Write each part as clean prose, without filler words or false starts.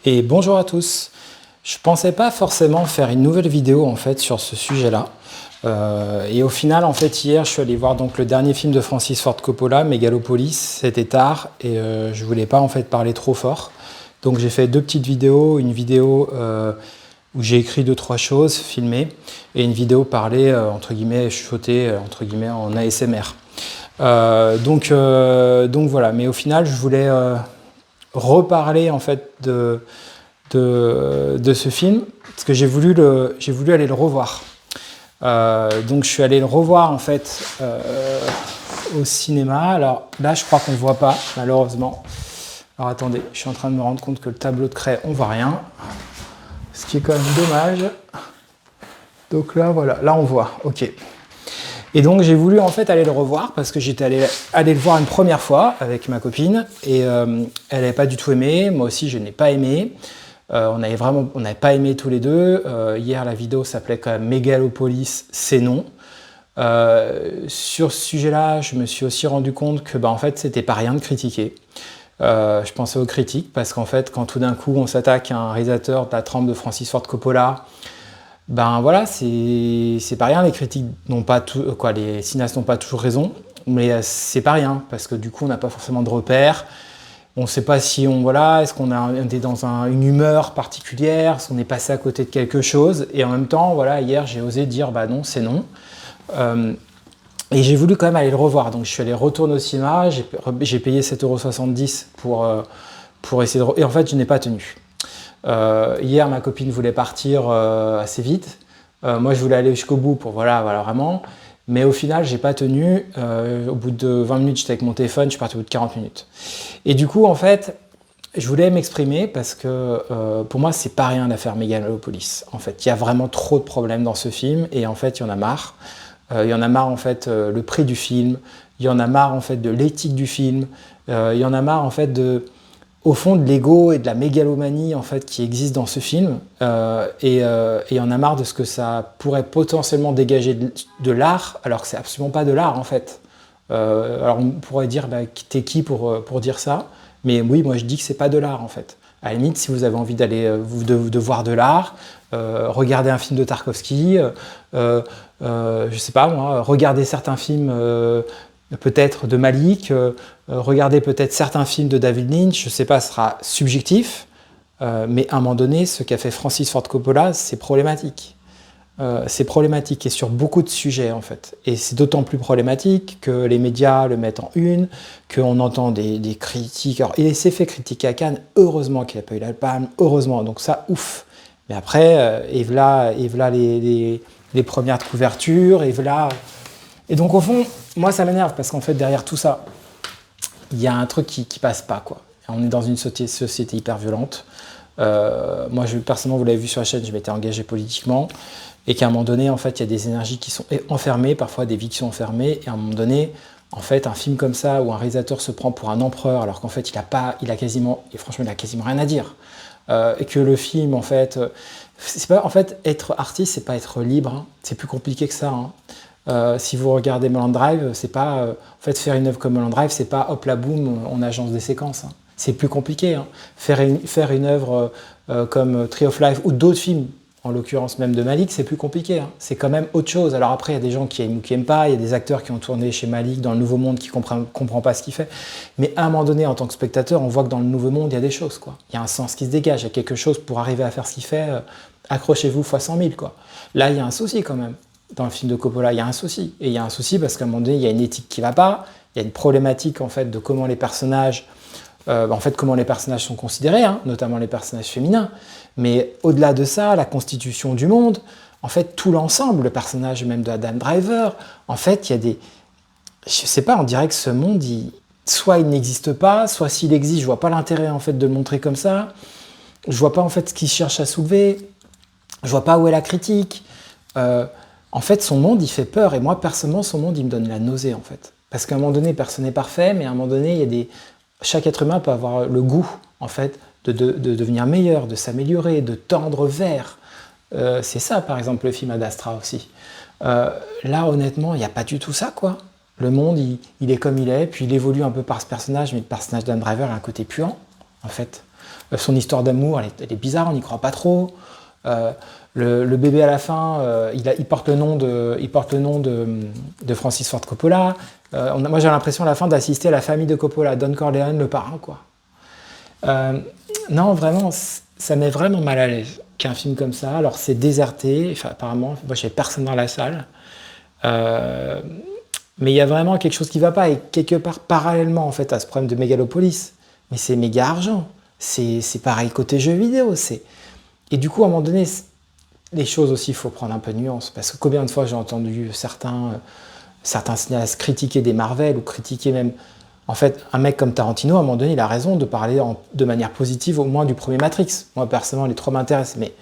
Et bonjour à tous. Je pensais pas forcément faire une nouvelle vidéo en fait sur ce sujet-là. Et au final, en fait, hier, je suis allé voir donc le dernier film de Francis Ford Coppola, Megalopolis. C'était tard et je voulais pas en fait parler trop fort. Donc j'ai fait deux petites vidéos, une vidéo où j'ai écrit 2-3 choses, filmées, et une vidéo parlée entre guillemets, chuchotée entre guillemets en ASMR. Donc voilà. Mais au final, je voulais reparler en fait de ce film parce que j'ai voulu aller le revoir. Donc je suis allé le revoir en fait au cinéma. Alors là, je crois qu'on ne voit pas malheureusement. Alors attendez, je suis en train de me rendre compte que le tableau de craie, on voit rien, ce qui est quand même dommage. Donc là, voilà, là on voit. Ok. Et donc j'ai voulu en fait aller le revoir parce que j'étais allé le voir une première fois avec ma copine et elle n'avait pas du tout aimé, moi aussi je n'ai pas aimé. On n'avait pas aimé tous les deux. Hier la vidéo s'appelait quand même Megalopolis, c'est non. Sur ce sujet-là, je me suis aussi rendu compte que en fait c'était pas rien de critiquer. Je pensais aux critiques parce qu'en fait quand tout d'un coup on s'attaque à un réalisateur de la trempe de Francis Ford Coppola, ben voilà, c'est pas rien, les critiques n'ont pas tout, les cinéastes n'ont pas toujours raison, mais c'est pas rien, parce que du coup on n'a pas forcément de repères, on ne sait pas si est-ce qu'on est dans une humeur particulière, si on est passé à côté de quelque chose, et en même temps, voilà, hier j'ai osé dire bah non, c'est non. Et j'ai voulu quand même aller le revoir, donc je suis allé retourner au cinéma, j'ai payé 7,70 € pour essayer de... Et en fait, je n'ai pas tenu. Hier, ma copine voulait partir assez vite. Moi, je voulais aller jusqu'au bout pour voilà, vraiment. Mais au final, j'ai pas tenu. Au bout de 20 minutes, j'étais avec mon téléphone. Je suis parti au bout de 40 minutes. Et du coup, en fait, je voulais m'exprimer parce que pour moi, c'est pas rien l'affaire Megalopolis. En fait, il y a vraiment trop de problèmes dans ce film et en fait, il y en a marre. Il y en a marre en fait le prix du film. Il y en a marre en fait de l'éthique du film. Il y en a marre en fait au fond de l'ego et de la mégalomanie en fait qui existe dans ce film et il y en a marre de ce que ça pourrait potentiellement dégager de l'art alors que c'est absolument pas de l'art en fait. Alors on pourrait dire t'es qui pour dire ça, mais oui, moi je dis que c'est pas de l'art en fait. À la limite, si vous avez envie d'aller de voir de l'art, regardez un film de Tarkovsky, je sais pas moi, regardez certains films peut-être de Malik, regardez peut-être certains films de David Lynch, je ne sais pas, ce sera subjectif, mais à un moment donné, ce qu'a fait Francis Ford Coppola, c'est problématique. C'est problématique et sur beaucoup de sujets en fait. Et c'est d'autant plus problématique que les médias le mettent en une, qu'on entend des critiques. Alors il s'est fait critiquer à Cannes, heureusement qu'il n'a pas eu la palme, heureusement, donc ça, ouf. Mais après, et voilà les premières de couverture, et voilà... Et donc au fond, moi ça m'énerve parce qu'en fait derrière tout ça, il y a un truc qui passe pas quoi. On est dans une société hyper violente. Moi personnellement, vous l'avez vu sur la chaîne, je m'étais engagé politiquement et qu'à un moment donné, en fait, il y a des énergies qui sont enfermées, parfois des vies qui sont enfermées. Et à un moment donné, en fait, un film comme ça où un réalisateur se prend pour un empereur alors qu'en fait il a quasiment rien à dire. Et que le film, en fait, c'est pas, en fait, être artiste, c'est pas être libre. Hein. C'est plus compliqué que ça. Hein. Si vous regardez Mulholland Drive, c'est pas en fait faire une œuvre comme Mulholland Drive, c'est pas hop la boum, on agence des séquences. Hein. C'est plus compliqué. Hein. Faire une œuvre comme Tree of Life ou d'autres films, en l'occurrence même de Malik, c'est plus compliqué. Hein. C'est quand même autre chose. Alors après, il y a des gens qui aiment ou qui n'aiment pas, il y a des acteurs qui ont tourné chez Malik dans le Nouveau Monde qui comprend pas ce qu'il fait. Mais à un moment donné, en tant que spectateur, on voit que dans le Nouveau Monde, il y a des choses. Quoi. Il y a un sens qui se dégage, il y a quelque chose pour arriver à faire ce qu'il fait. Accrochez-vous fois 100 000. Quoi. Là, il y a un souci quand même. Dans le film de Coppola, il y a un souci. Et il y a un souci parce qu'à un moment donné, il y a une éthique qui ne va pas, il y a une problématique en fait, de comment les personnages, sont considérés, hein, notamment les personnages féminins. Mais au-delà de ça, la constitution du monde, en fait, tout l'ensemble, le personnage même de Adam Driver, en fait, il y a des... Je sais pas, on dirait que ce monde, soit il n'existe pas, soit s'il existe, je vois pas l'intérêt en fait, de le montrer comme ça. Je vois pas en fait ce qu'il cherche à soulever. Je vois pas où est la critique. En fait, son monde, il fait peur. Et moi, personnellement, son monde, il me donne la nausée, en fait. Parce qu'à un moment donné, personne n'est parfait, mais à un moment donné, chaque être humain peut avoir le goût, en fait, de devenir meilleur, de s'améliorer, de tendre vers. C'est ça, par exemple, le film Ad Astra aussi. Là, honnêtement, il n'y a pas du tout ça, quoi. Le monde, il est comme il est, puis il évolue un peu par ce personnage, mais le personnage d'Adam Driver a un côté puant, en fait. Son histoire d'amour, elle est bizarre, on n'y croit pas trop. Le bébé à la fin, il porte le nom de Francis Ford Coppola. Moi, j'ai l'impression à la fin d'assister à la famille de Coppola, Don Corleone, le parrain, quoi. Non, vraiment, ça met vraiment mal à l'aise qu'un film comme ça. Alors, c'est déserté. Enfin, apparemment, moi, j'avais personne dans la salle. Mais il y a vraiment quelque chose qui ne va pas. Et quelque part, parallèlement, en fait, à ce problème de mégalopolis, mais c'est méga argent. C'est pareil côté jeux vidéo. Et du coup, à un moment donné, les choses aussi, il faut prendre un peu de nuance. Parce que combien de fois j'ai entendu certains cinéastes critiquer des Marvel ou critiquer même... En fait, un mec comme Tarantino, à un moment donné, il a raison de parler de manière positive au moins du premier Matrix. Moi, personnellement, les trois m'intéressent. Mais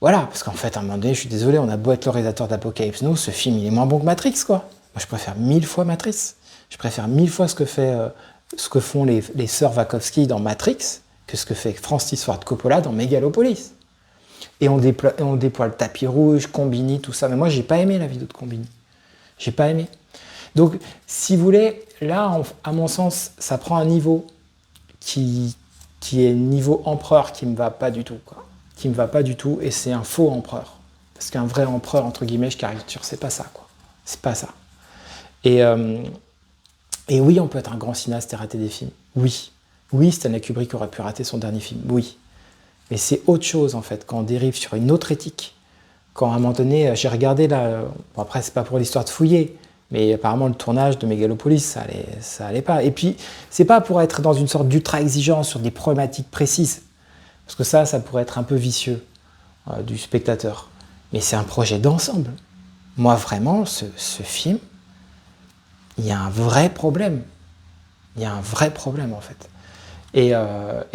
voilà, parce qu'en fait, à un moment donné, je suis désolé, on a beau être le réalisateur d'Apocalypse Now, ce film, il est moins bon que Matrix, quoi. Moi, je préfère 1000 fois Matrix. Je préfère 1000 fois ce que font les sœurs Wachowski dans Matrix que ce que fait Francis Ford Coppola dans Megalopolis. Et on déploie le tapis rouge, Combini, tout ça. Mais moi, j'ai pas aimé la vidéo de Combini. J'ai pas aimé. Donc, si vous voulez, là, à mon sens, ça prend un niveau qui est niveau empereur qui me va pas du tout, quoi. Qui me va pas du tout, et c'est un faux empereur. Parce qu'un vrai empereur, entre guillemets, je caricature, c'est pas ça, quoi. C'est pas ça. Et oui, on peut être un grand cinéaste et rater des films. Oui. Oui, Stanley Kubrick aurait pu rater son dernier film. Oui. Mais c'est autre chose, en fait, quand on dérive sur une autre éthique. Quand, à un moment donné, j'ai regardé, là... Bon, après, c'est pas pour l'histoire de fouiller, mais apparemment, le tournage de Megalopolis, ça allait pas. Et puis, c'est pas pour être dans une sorte d'ultra-exigence sur des problématiques précises. Parce que ça pourrait être un peu vicieux du spectateur. Mais c'est un projet d'ensemble. Moi, vraiment, ce film, il y a un vrai problème. Il y a un vrai problème, en fait. Et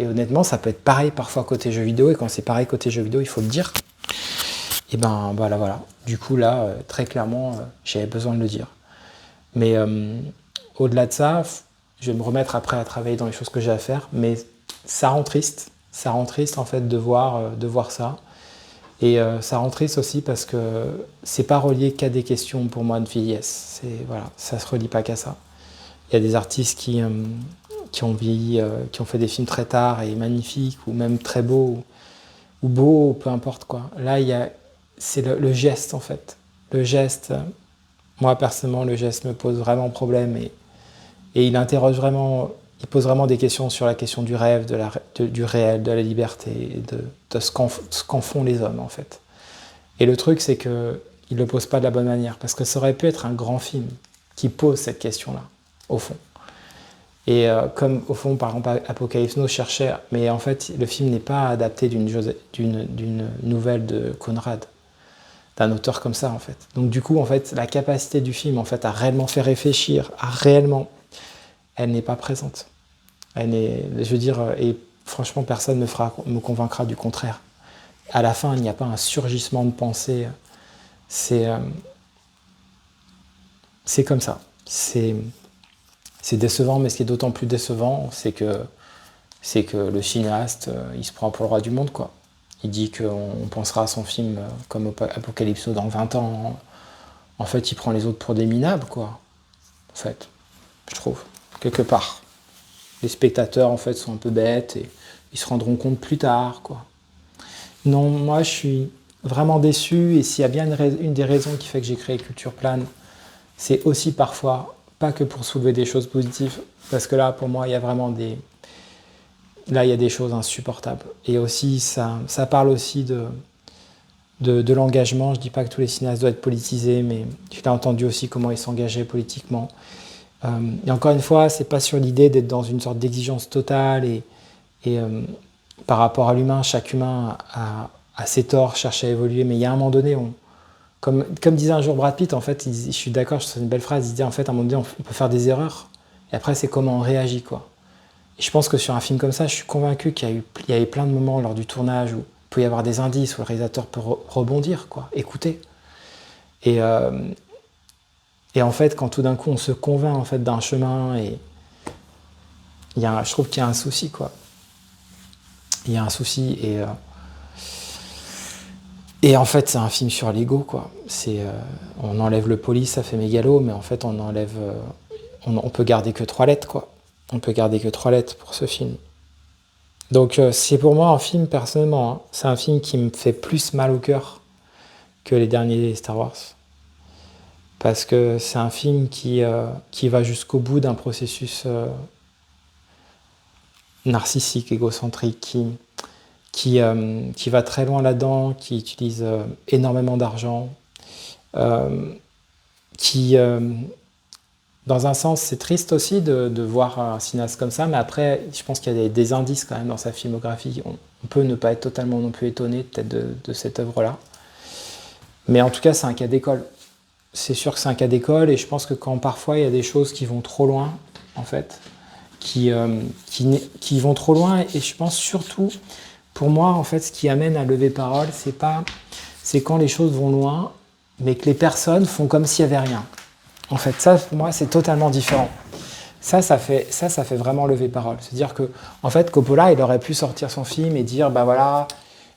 honnêtement, ça peut être pareil parfois côté jeux vidéo. Et quand c'est pareil côté jeux vidéo, il faut le dire. Et ben, voilà. Du coup, là, très clairement, j'avais besoin de le dire. Mais au-delà de ça, je vais me remettre après à travailler dans les choses que j'ai à faire. Mais ça rend triste. Ça rend triste, en fait, de voir ça. Et ça rend triste aussi parce que c'est pas relié qu'à des questions, pour moi, de vieillesse. Voilà, ça se relie pas qu'à ça. Il y a des artistes qui ont vieilli, qui ont fait des films très tard et magnifiques, ou même très beaux, ou beaux, peu importe quoi. Là, c'est le geste, en fait. Le geste, moi, personnellement, le geste me pose vraiment problème, et il pose vraiment des questions sur la question du rêve, du réel, de la liberté, de ce qu'en font les hommes, en fait. Et le truc, c'est qu'il ne le pose pas de la bonne manière, parce que ça aurait pu être un grand film qui pose cette question-là, au fond. Et comme, au fond, par exemple, Apocalypse Now cherchait... Mais en fait, le film n'est pas adapté d'une nouvelle de Conrad, d'un auteur comme ça, en fait. Donc du coup, en fait, la capacité du film, en fait, à réellement faire réfléchir, elle n'est pas présente. Je veux dire, et franchement, personne ne me convaincra du contraire. À la fin, il n'y a pas un surgissement de pensée. C'est comme ça. C'est décevant, mais ce qui est d'autant plus décevant, c'est que le cinéaste, il se prend pour le roi du monde, quoi. Il dit qu'on pensera à son film comme Apocalypse Now dans 20 ans. En fait, il prend les autres pour des minables, quoi. En fait, je trouve, quelque part. Les spectateurs, en fait, sont un peu bêtes et ils se rendront compte plus tard, quoi. Non, moi, je suis vraiment déçu, et s'il y a bien une des raisons qui fait que j'ai créé Culture Plane, c'est aussi parfois, pas que pour soulever des choses positives, parce que là, pour moi, il y a vraiment Là, il y a des choses insupportables. Et aussi, ça parle aussi de l'engagement. Je ne dis pas que tous les cinéastes doivent être politisés, mais je l'ai entendu aussi comment ils s'engageaient politiquement. Et encore une fois, c'est pas sur l'idée d'être dans une sorte d'exigence totale, et par rapport à l'humain, chaque humain a ses torts, cherche à évoluer, mais il y a un moment donné, comme disait un jour Brad Pitt, en fait, je suis d'accord, c'est une belle phrase, il disait en fait, à un moment donné, on peut faire des erreurs, et après, c'est comment on réagit, quoi. Et je pense que sur un film comme ça, je suis convaincu qu'il y a eu plein de moments lors du tournage où il peut y avoir des indices, où le réalisateur peut rebondir, quoi, écouter. Et en fait, quand tout d'un coup, on se convainc en fait, d'un chemin, et je trouve qu'il y a un souci, quoi. Il y a un souci, et en fait, c'est un film sur l'ego, quoi. On enlève le poli, ça fait mégalo, mais en fait, on peut garder que 3 lettres, quoi. On peut garder que 3 lettres pour ce film. Donc c'est pour moi un film, personnellement, hein, c'est un film qui me fait plus mal au cœur que les derniers Star Wars. Parce que c'est un film qui va jusqu'au bout d'un processus narcissique, égocentrique, qui va très loin là-dedans, qui utilise énormément d'argent, euh, qui, dans un sens, c'est triste aussi de voir un cinéaste comme ça, mais après, je pense qu'il y a des indices quand même dans sa filmographie. On peut ne pas être totalement non plus étonné peut-être de cette œuvre-là. Mais en tout cas, c'est un cas d'école. C'est sûr que c'est un cas d'école, et je pense que quand parfois il y a des choses qui vont trop loin, en fait, qui vont trop loin, et je pense surtout, pour moi, en fait, ce qui amène à lever parole, c'est quand les choses vont loin, mais que les personnes font comme s'il n'y avait rien. En fait, ça, pour moi, c'est totalement différent. Ça fait vraiment lever parole. C'est-à-dire que, en fait, Coppola, il aurait pu sortir son film et dire, bah voilà,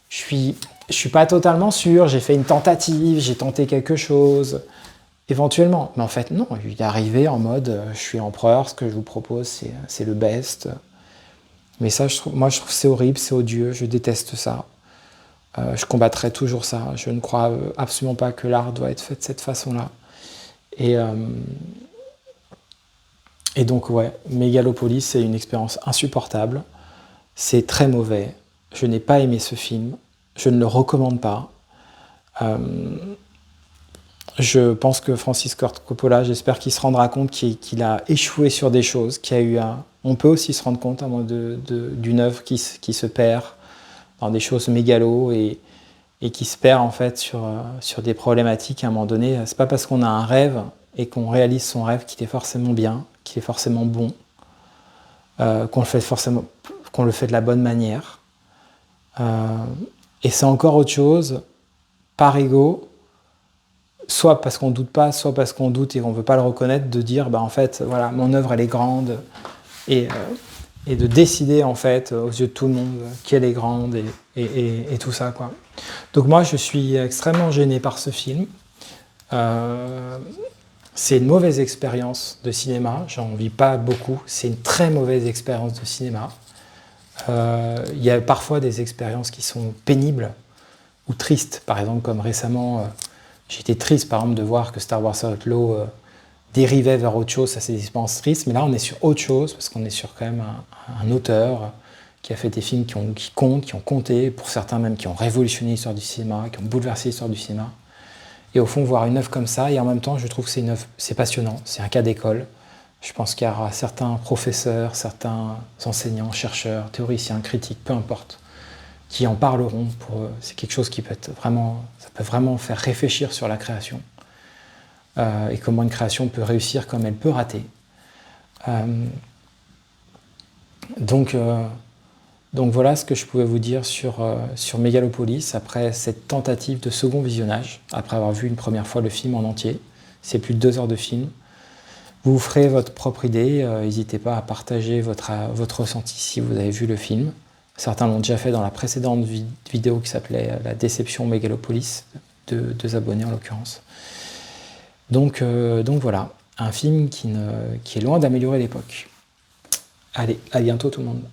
je suis pas totalement sûr, j'ai fait une tentative, j'ai tenté quelque chose, éventuellement. Mais en fait, non, il est arrivé en mode, je suis empereur, ce que je vous propose, c'est le best. Mais ça, moi, je trouve que c'est horrible, c'est odieux, je déteste ça. Je combattrai toujours ça. Je ne crois absolument pas que l'art doit être fait de cette façon-là. Et, euh, et donc, ouais, Megalopolis, c'est une expérience insupportable. C'est très mauvais. Je n'ai pas aimé ce film. Je ne le recommande pas. Euh, je pense que Francis Ford Coppola, j'espère qu'il se rendra compte qu'il a échoué sur des choses, qu'il y a eu un... On peut aussi se rendre compte d'une œuvre qui se perd dans des choses mégalo et qui se perd en fait sur des problématiques à un moment donné. C'est pas parce qu'on a un rêve et qu'on réalise son rêve qu'il est forcément bien, qu'il est forcément bon, qu'on le fait de la bonne manière. Et c'est encore autre chose, par ego, soit parce qu'on doute pas, soit parce qu'on doute et qu'on veut pas le reconnaître, de dire bah en fait voilà, mon œuvre elle est grande, et de décider en fait aux yeux de tout le monde qu'elle est grande et tout ça quoi. Donc moi je suis extrêmement gêné par ce film. C'est une mauvaise expérience de cinéma, j'en vis pas beaucoup, c'est une très mauvaise expérience de cinéma. Il y a parfois des expériences qui sont pénibles ou tristes, par exemple comme récemment j'étais triste par exemple de voir que Star Wars Outlaw dérivait vers autre chose, ça c'est des expériences tristes, mais là on est sur autre chose, parce qu'on est sur quand même un auteur qui a fait des films qui comptent, qui ont compté, pour certains même qui ont révolutionné l'histoire du cinéma, qui ont bouleversé l'histoire du cinéma. Et au fond, voir une œuvre comme ça, et en même temps, je trouve que c'est une œuvre, c'est passionnant, c'est un cas d'école. Je pense qu'il y aura certains professeurs, certains enseignants, chercheurs, théoriciens, critiques, peu importe, qui en parleront pour eux. C'est quelque chose qui peut être vraiment, ça peut vraiment faire réfléchir sur la création. Et comment une création peut réussir comme elle peut rater. Donc voilà ce que je pouvais vous dire sur Megalopolis après cette tentative de second visionnage, après avoir vu une première fois le film en entier. C'est plus de 2 heures de film. Vous vous ferez votre propre idée, n'hésitez pas à partager votre ressenti si vous avez vu le film. Certains l'ont déjà fait dans la précédente vidéo qui s'appelait La déception Megalopolis, de 2 abonnés en l'occurrence. Donc voilà, un film qui est loin d'améliorer l'époque. Allez, à bientôt tout le monde.